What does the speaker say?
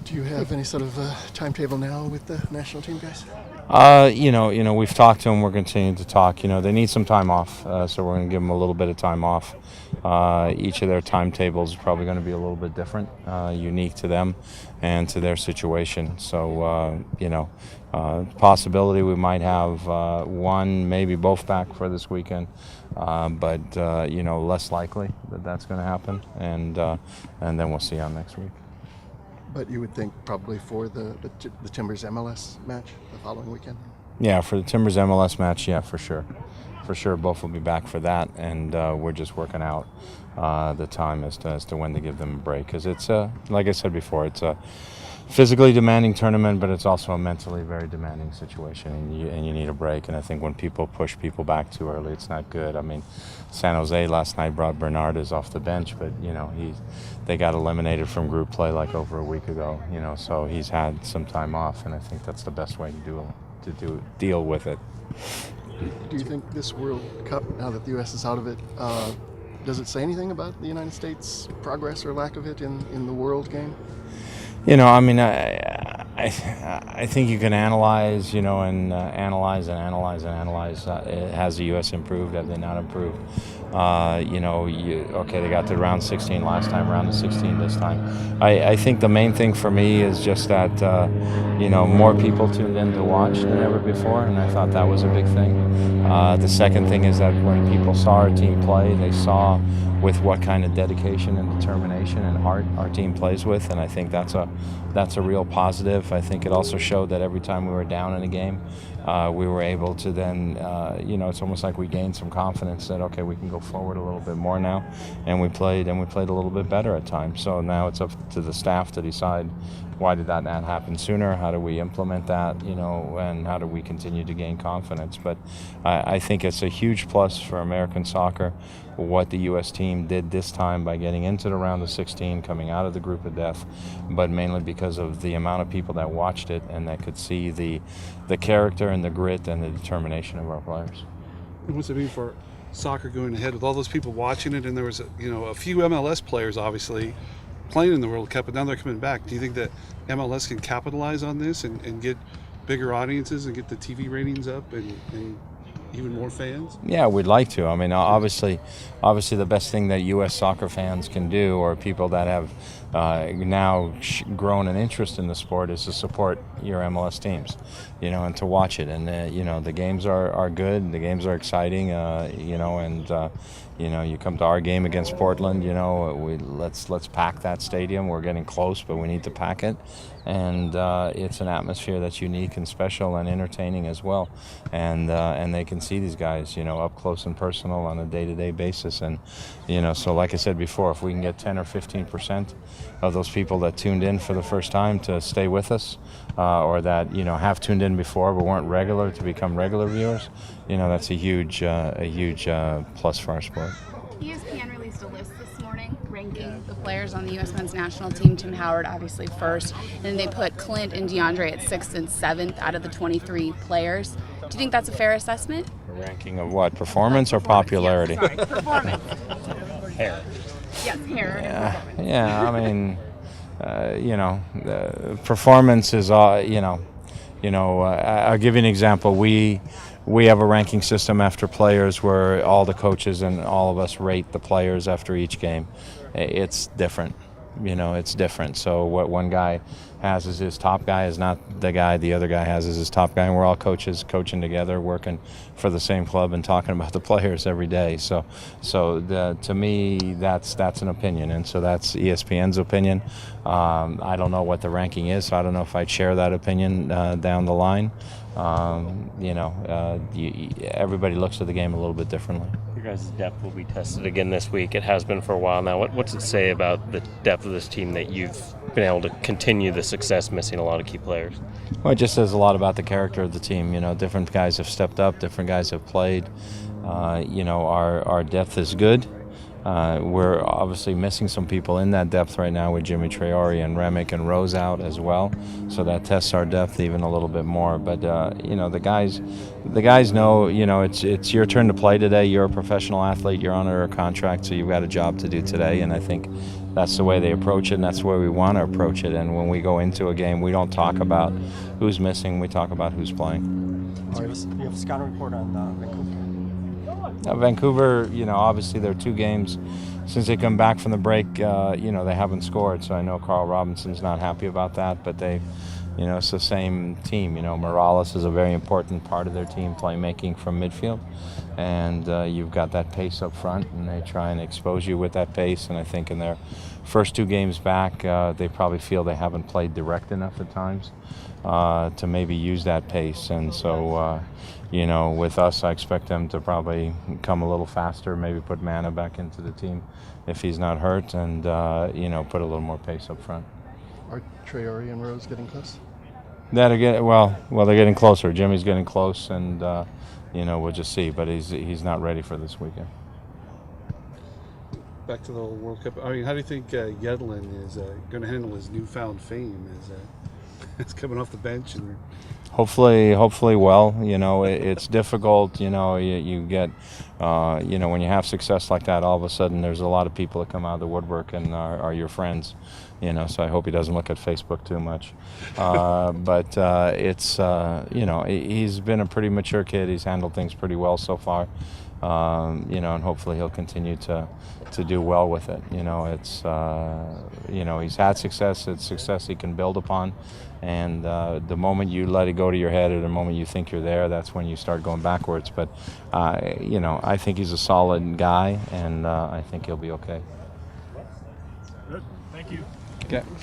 Do you have any sort of timetable now with the national team guys? We've talked to them. We're continuing to talk. They need some time off, so we're going to give them a little bit of time off. Each of their timetables is probably going to be a little bit different, unique to them and to their situation. So, possibility we might have one, maybe both back for this weekend, but less likely that that's going to happen, and then we'll see on next week. But you would think probably for the Timbers MLS match the following weekend? Yeah, for the Timbers MLS match, yeah, for sure. For sure, both will be back for that, and we're just working out the time as to when to give them a break. Because it's, like I said before, it's a physically demanding tournament, but it's also a mentally very demanding situation, and you need a break. And I think when people push people back too early, it's not good. I mean, San Jose last night brought Bernardes off the bench, but they got eliminated from group play like over a week ago. So he's had some time off, and I think that's the best way to deal with it. Do you think this World Cup, now that the U.S. is out of it, does it say anything about the United States' progress or lack of it in the world game? I think you can analyze, and analyze. Has the U.S. improved? Have they not improved? They got to round 16 last time, round of 16 this time. I think the main thing for me is just that, more people tuned in to watch than ever before, and I thought that was a big thing. The second thing is that when people saw our team play, they saw with what kind of dedication and determination and heart our team plays with, and I think that's a real positive. I think it also showed that every time we were down in a game, we were able to then, it's almost like we gained some confidence that, okay, we can go forward a little bit more now, and we played a little bit better at times. So now it's up to the staff to decide, why did that not happen sooner? How do we implement that, and how do we continue to gain confidence? But I think it's a huge plus for American soccer what the U.S. team did this time by getting into the round of 16, coming out of the group of death, but mainly because of the amount of people that watched it and that could see the character and the grit and the determination of our players. And what's it mean for soccer going ahead with all those people watching it? And there was a few MLS players obviously playing in the World Cup, but now they're coming back. Do you think that MLS can capitalize on this and get bigger audiences and get the TV ratings up and even more fans? Yeah, we'd like to. I mean, obviously the best thing that U.S. soccer fans can do, or people that have now grown an interest in the sport, is to support your MLS teams, and to watch it. And the games are good, the games are exciting, you come to our game against Portland, let's pack that stadium. We're getting close, but we need to pack it. And it's an atmosphere that's unique and special and entertaining as well. And they can see these guys, up close and personal on a day-to-day basis. And, so like I said before, if we can get 10 or 15% of those people that tuned in for the first time to stay with us, or that, have tuned in before but weren't regular to become regular viewers, that's a huge plus for our sport. ESPN released a list this morning ranking the players on the U.S. men's national team. Tim Howard obviously first, and then they put Clint and DeAndre at 6th and 7th out of the 23 players. Do you think that's a fair assessment? A ranking of what, performance or popularity? Yes, sorry, performance. Hair. Yes, hair. Yeah, I mean, the performance is, I'll give you an example. We have a ranking system after players where all the coaches and all of us rate the players after each game. It's different. It's different. So what one guy has as his top guy is not the guy the other guy has as his top guy. And we're all coaches coaching together, working for the same club and talking about the players every day. So to me, that's an opinion. And so that's ESPN's opinion. I don't know what the ranking is, so I don't know if I'd share that opinion down the line. Everybody looks at the game a little bit differently. Your guys' depth will be tested again this week. It has been for a while now. What's it say about the depth of this team that you've been able to continue the success missing a lot of key players? Well, it just says a lot about the character of the team. Different guys have stepped up, different guys have played. Our depth is good. We're obviously missing some people in that depth right now with Jimmy Traore and Remick and Rose out as well, so that tests our depth even a little bit more. But the guys know it's your turn to play today. You're a professional athlete. You're under a contract, so you've got a job to do today. And I think that's the way they approach it, and that's the way we want to approach it. And when we go into a game, we don't talk about who's missing, we talk about who's playing. Do you have a scouting report on Vancouver? Vancouver, obviously there are 2 games since they come back from the break. They haven't scored, so I know Carl Robinson's not happy about that, but they, it's the same team. Morales is a very important part of their team, playmaking from midfield, and you've got that pace up front, and they try and expose you with that pace. And I think in their first 2 games back, they probably feel they haven't played direct enough at times to maybe use that pace. And so, with us, I expect them to probably come a little faster, maybe put Mana back into the team if he's not hurt, and put a little more pace up front. Are Traore and Rose getting close? They're getting closer. Jimmy's getting close, and we'll just see. But he's not ready for this weekend. Back to the World Cup. I mean, how do you think Yedlin is going to handle his newfound fame as it's coming off the bench? And Hopefully well. It's difficult. You get, when you have success like that, all of a sudden there's a lot of people that come out of the woodwork and are your friends. So I hope he doesn't look at Facebook too much. But it's, he's been a pretty mature kid. He's handled things pretty well so far. And hopefully he'll continue to do well with it. It's, he's had success. It's success he can build upon. And the moment you let it go to your head, or the moment you think you're there, that's when you start going backwards. But, I think he's a solid guy, and I think he'll be okay. Good. Thank you. Okay.